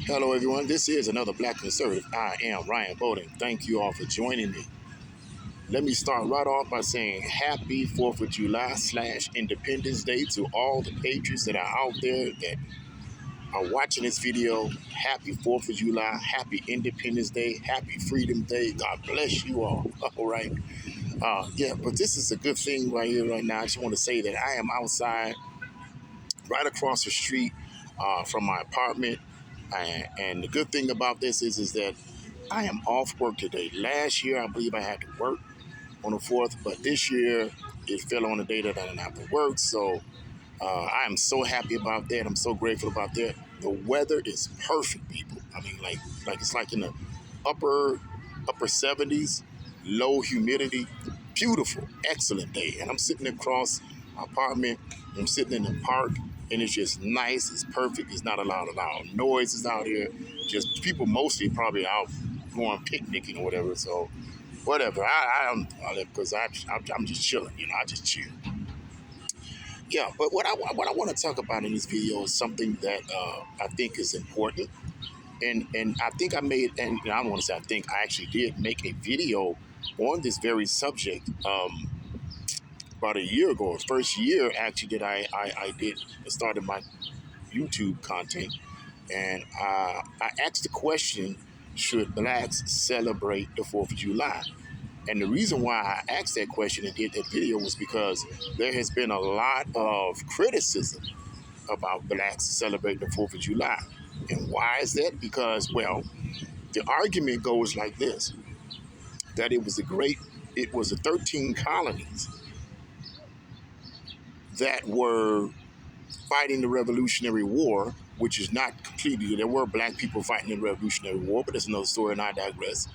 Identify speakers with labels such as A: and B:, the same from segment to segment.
A: Hello, everyone. This is another Black Conservative. I am Ryan Bowden. Thank you all for joining me. Let me start right off by saying happy 4th of July / Independence Day to all the patriots that are out there that are watching this video. Happy 4th of July. Happy Independence Day. Happy Freedom Day. God bless you all. All right. But this is a good thing right here, right now. I just want to say that I am outside right across the street from my apartment. And the good thing about this is that I am off work today. Last year, I believe I had to work on the 4th, but this year it fell on the day that I didn't have to work. So I am so happy about that. I'm so grateful about that. The weather is perfect, people. I mean, like it's like in the upper 70s, low humidity, beautiful, excellent day. And I'm sitting across my apartment. I'm sitting in the park, and it's just nice. It's perfect. It's not a lot of loud noises out here. Just people mostly probably out going picnicking or whatever. So whatever. I don't because I'm just chilling. I just chill. Yeah, but what I want to talk about in this video is something that I think is important, and I think I made, and I don't want to say I think, I actually did make a video on this very subject about a year ago. First year actually that I did started my YouTube content, and I asked the question: should blacks celebrate the 4th of July? And the reason why I asked that question and did that video was because there has been a lot of criticism about blacks celebrating the 4th of July. And why is that? Because, well, the argument goes like this, that it was the 13 colonies that were fighting the Revolutionary War, which is not completely, there were black people fighting in the Revolutionary War, but that's another story and I digress.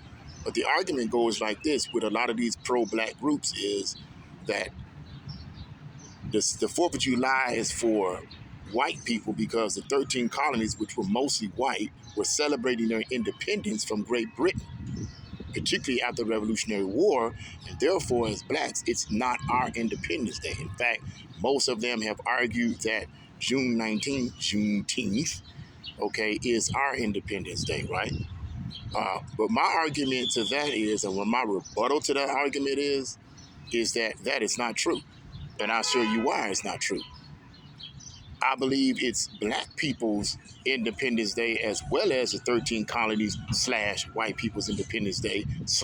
A: But the argument goes like this with a lot of these pro-black groups is that the 4th of July is for white people because the 13 colonies, which were mostly white, were celebrating their independence from Great Britain, particularly after the Revolutionary War, and therefore, as blacks, it's not our Independence Day. In fact, most of them have argued that Juneteenth, okay, is our Independence Day, right? But my argument to that is, and what my rebuttal to that argument is that is not true. And I'll show you why it's not true. I believe it's black people's Independence Day as well as the 13 colonies / white people's Independence Day /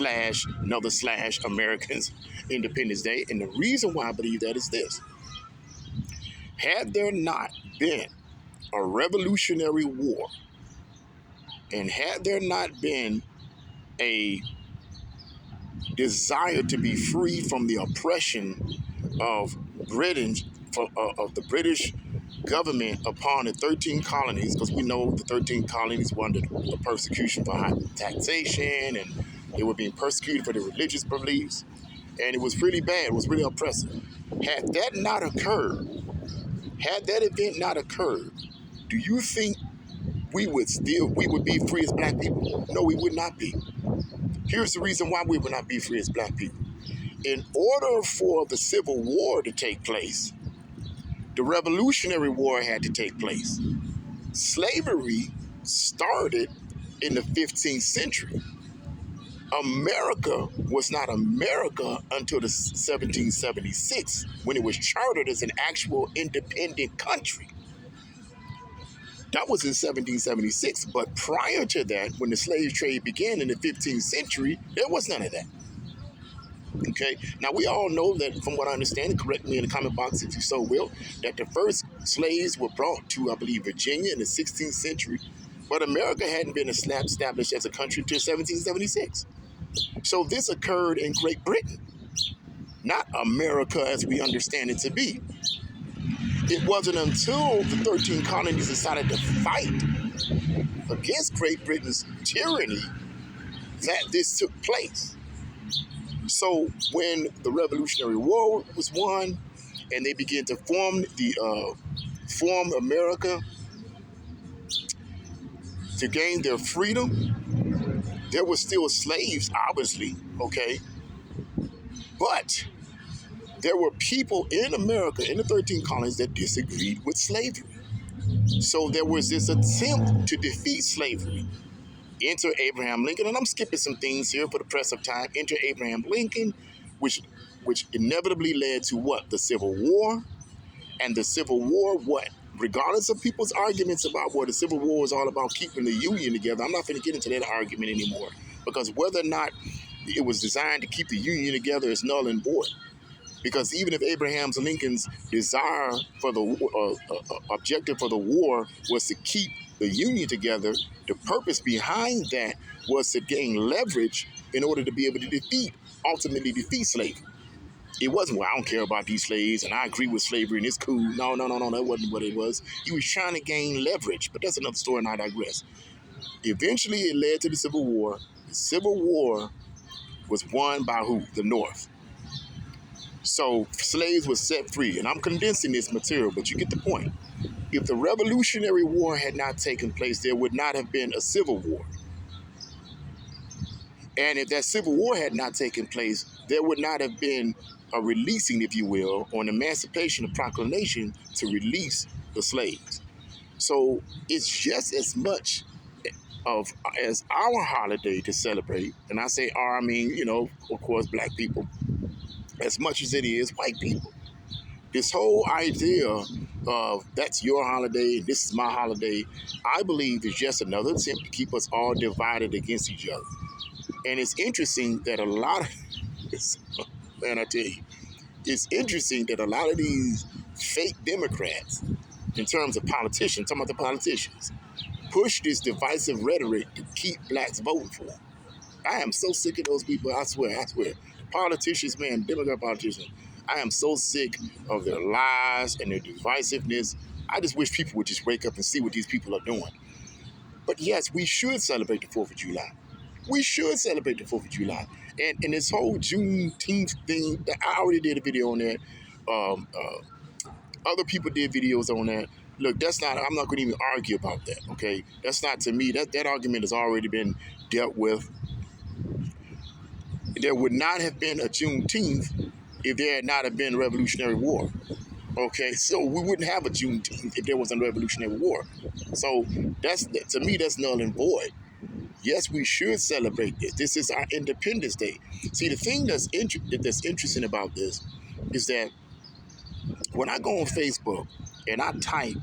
A: another / Americans Independence Day. And the reason why I believe that is this. Had there not been a Revolutionary War, and had there not been a desire to be free from the oppression of Britain, of the British government upon the 13 colonies, because we know the 13 colonies were under the persecution for high taxation, and they were being persecuted for their religious beliefs, and it was really bad. It was really oppressive. Had that not occurred, had that event not occurred, do you think we would be free as black people? No, we would not be. Here's the reason why we would not be free as black people. In order for the Civil War to take place, the Revolutionary War had to take place. Slavery started in the 15th century. America was not America until the 1776, when it was chartered as an actual independent country. That was in 1776, but prior to that, when the slave trade began in the 15th century, there was none of that. Okay, now we all know that, from what I understand, and correct me in the comment box if you so will, that the first slaves were brought to, I believe, Virginia in the 16th century, but America hadn't been established as a country until 1776. So this occurred in Great Britain, not America as we understand it to be. It wasn't until the 13 colonies decided to fight against Great Britain's tyranny that this took place. So when the Revolutionary War was won and they began to form America to gain their freedom, there were still slaves, obviously, okay? But there were people in America, in the 13 colonies, that disagreed with slavery. So there was this attempt to defeat slavery. Enter Abraham Lincoln, and I'm skipping some things here for the press of time. Enter Abraham Lincoln, which inevitably led to what? The Civil War. And the Civil War, what? Regardless of people's arguments about what the Civil War was all about keeping the Union together, I'm not going to get into that argument anymore. Because whether or not it was designed to keep the Union together is null and void. Because even if Abraham Lincoln's desire for the objective for the war was to keep the Union together, the purpose behind that was to gain leverage in order to be able to ultimately defeat slavery. It wasn't, well, I don't care about these slaves and I agree with slavery and it's cool. No, that wasn't what it was. He was trying to gain leverage, but that's another story and I digress. Eventually, it led to the Civil War. The Civil War was won by who? The North. So slaves were set free, and I'm condensing this material, but you get the point. If the Revolutionary War had not taken place, there would not have been a Civil War. And if that Civil War had not taken place, there would not have been a releasing, if you will, or an emancipation, a proclamation to release the slaves. So it's just as much as our holiday to celebrate, and I say our, I mean, of course, black people, as much as it is white people. This whole idea of that's your holiday, this is my holiday, I believe is just another attempt to keep us all divided against each other. And it's interesting that a lot of this, man, I tell you, it's interesting that a lot of these fake Democrats, in terms of politicians, talking about the politicians, push this divisive rhetoric to keep blacks voting for them. I am so sick of those people, I swear. Politicians, man, Democrat politicians, I am so sick of their lies and their divisiveness. I just wish people would just wake up and see what these people are doing. But yes, we should celebrate the 4th of July. We should celebrate the 4th of July. And this whole Juneteenth thing, I already did a video on that. Other people did videos on that. Look, I'm not going to even argue about that, okay? That's not, to me, that argument has already been dealt with. There would not have been a Juneteenth if there had not have been a Revolutionary War. Okay, so we wouldn't have a Juneteenth if there wasn't a Revolutionary War. So to me, that's null and void. Yes, we should celebrate this. This is our Independence Day. See, the thing that's interesting about this is that when I go on Facebook and I type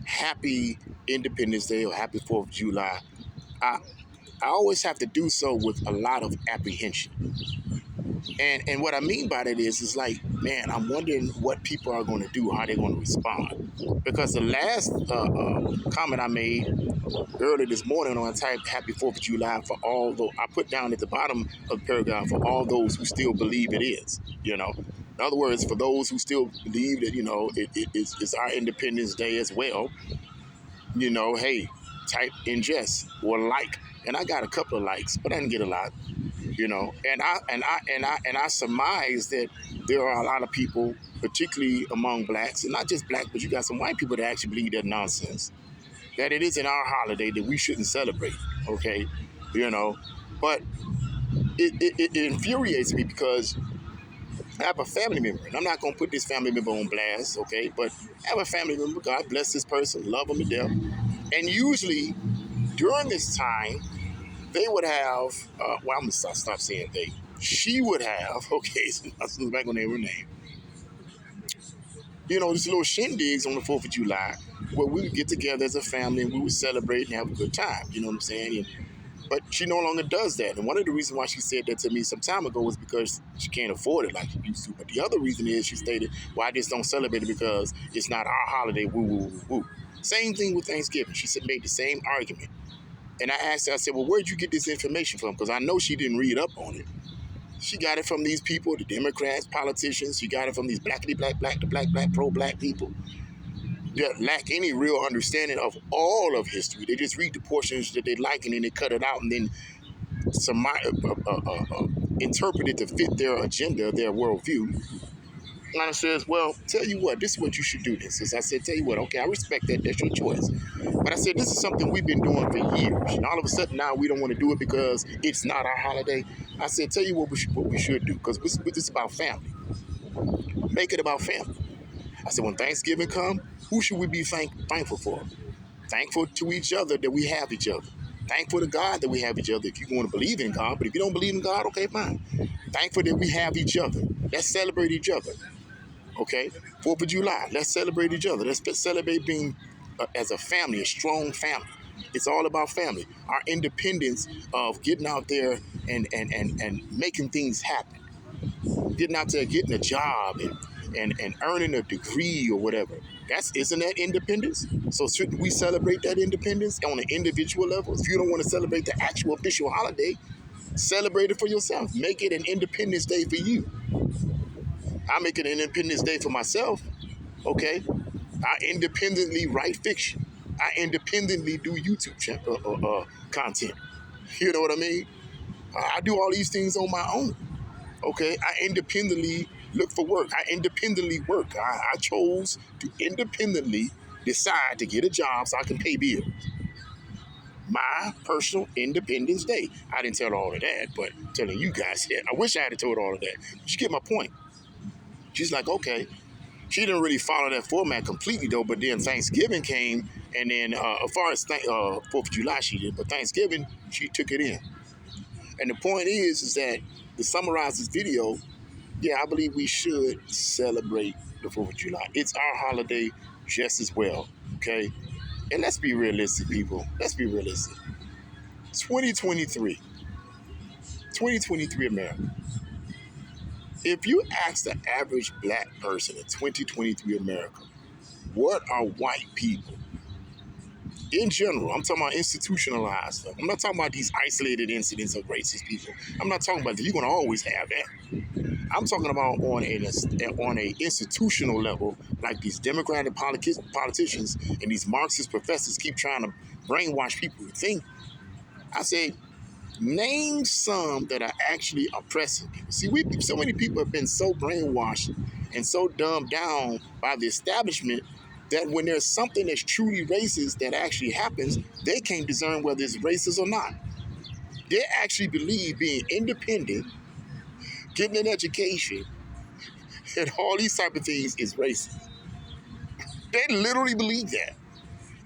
A: Happy Independence Day or Happy 4th of July, I always have to do so with a lot of apprehension. And what I mean by that is like, man, I'm wondering what people are going to do, how they're going to respond. Because the last comment I made earlier this morning when I typed Happy 4th of July for all those, I put down at the bottom of the paragraph for all those who still believe it is, In other words, for those who still believe that, it's our Independence Day as well, hey, type ingest or like. And I got a couple of likes, but I didn't get a lot. And I surmise that there are a lot of people, particularly among blacks, and not just blacks, but you got some white people that actually believe that nonsense, that it isn't our holiday, that we shouldn't celebrate, okay? But it infuriates me because I have a family member, and I'm not going to put this family member on blast, okay? But I have a family member, God bless this person, love them to death, and usually during this time, they would have, I'm going to stop saying they. She would have, okay, so I'm back on her name. These little shindigs on the 4th of July where we would get together as a family and we would celebrate and have a good time, you know what I'm saying? But she no longer does that. And one of the reasons why she said that to me some time ago was because she can't afford it like she used to. But the other reason is she stated, well, I just don't celebrate it because it's not our holiday, woo, woo, woo, woo. Same thing with Thanksgiving. She made the same argument. And I asked her, I said, well, where'd you get this information from? Because I know she didn't read up on it. She got it from these people, the Democrats, politicians. She got it from these blackity black, the black, pro-black people that lack any real understanding of all of history. They just read the portions that they like and then they cut it out and then interpret it to fit their agenda, their worldview. And I says, well, tell you what, this is what you should do this. I said, tell you what, okay, I respect that. That's your choice. But I said, this is something we've been doing for years. And all of a sudden now we don't want to do it because it's not our holiday. I said, tell you what we should do, because this is about family. Make it about family. I said, when Thanksgiving comes, who should we be thankful for? Thankful to each other that we have each other. Thankful to God that we have each other if you want to believe in God. But if you don't believe in God, okay, fine. Thankful that we have each other. Let's celebrate each other. Okay? 4th of July. Let's celebrate each other. Let's celebrate being as a family, a strong family. It's all about family. Our independence of getting out there and making things happen. Getting out there, getting a job and earning a degree or whatever. Isn't that independence? So shouldn't we celebrate that independence on an individual level? If you don't want to celebrate the actual official holiday, celebrate it for yourself. Make it an Independence Day for you. I make it an Independence Day for myself. Okay? I independently write fiction. I independently do YouTube content. You know what I mean? I do all these things on my own. Okay? I independently look for work. I independently work. I chose to independently decide to get a job so I can pay bills. My personal Independence Day. I didn't tell all of that, but telling you guys that. I wish I had told all of that. But you get my point. She's like, okay. She didn't really follow that format completely, though, but then Thanksgiving came, and then as far as 4th of July she did, but Thanksgiving, she took it in. And the point is that to summarize this video, yeah, I believe we should celebrate the 4th of July. It's our holiday just as well, okay? And let's be realistic, people. Let's be realistic. 2023 America. If you ask the average black person in 2023 America, what are white people? In general, I'm talking about institutionalized stuff. I'm not talking about these isolated incidents of racist people. I'm not talking about that. You're going to always have that. I'm talking about on a institutional level, like these Democratic politicians and these Marxist professors keep trying to brainwash people to think. I say, name some that are actually oppressing people. See, so many people have been so brainwashed and so dumbed down by the establishment that when there's something that's truly racist that actually happens, they can't discern whether it's racist or not. They actually believe being independent, getting an education, and all these type of things is racist. They literally believe that.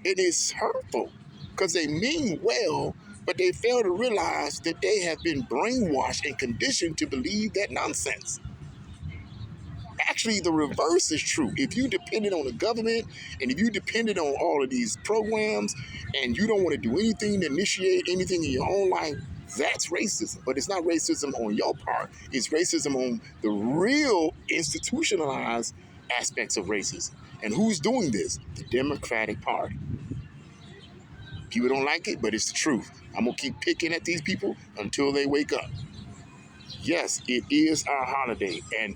A: It is hurtful because they mean well, but they fail to realize that they have been brainwashed and conditioned to believe that nonsense. Actually, the reverse is true. If you depended on the government and if you depended on all of these programs and you don't want to do anything to initiate anything in your own life, that's racism. But it's not racism on your part. It's racism on the real institutionalized aspects of racism. And who's doing this? The Democratic Party. People don't like it, but it's the truth. I'm going to keep picking at these people until they wake up. Yes, it is our holiday. And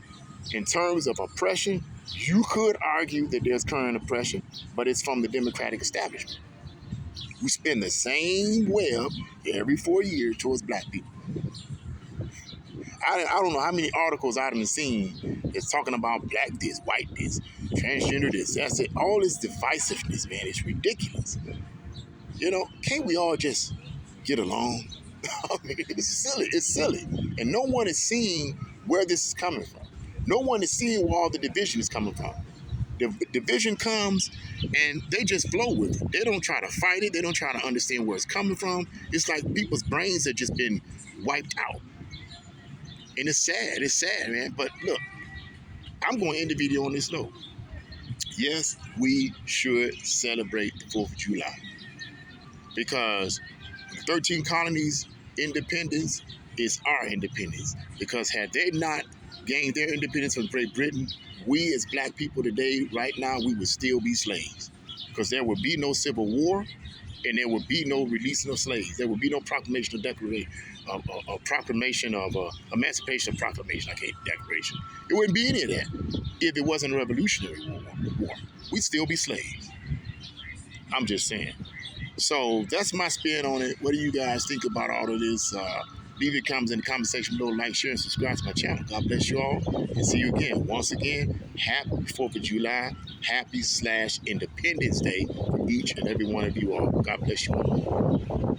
A: in terms of oppression, you could argue that there's current oppression, but it's from the Democratic establishment. We spin the same web every 4 years towards black people. I don't know how many articles I've seen that's talking about black this, white this, transgender this. That's it. All this divisiveness, man, it's ridiculous. You know, can't we all just get along? I mean, it's silly. It's silly. And no one is seeing where this is coming from. No one is seeing where all the division is coming from. The division comes and they just flow with it. They don't try to fight it. They don't try to understand where it's coming from. It's like people's brains have just been wiped out. And it's sad. It's sad, man. But look, I'm going to end the video on this note. Yes, we should celebrate the 4th of July. Because the 13 colonies' independence is our independence. Because had they not gained their independence from Great Britain, we as black people today, right now, we would still be slaves. Because there would be no civil war, and there would be no releasing of slaves. There would be no proclamation of Emancipation Proclamation, declaration. It wouldn't be any of that if it wasn't a revolutionary war. We'd still be slaves. I'm just saying. So that's my spin on it. What do you guys think about all of this? Leave your comments in the comment section below. Like, share, and subscribe to my channel. God bless you all. And see you again. Once again, happy 4th of July. Happy/Independence Day for each and every one of you all. God bless you all.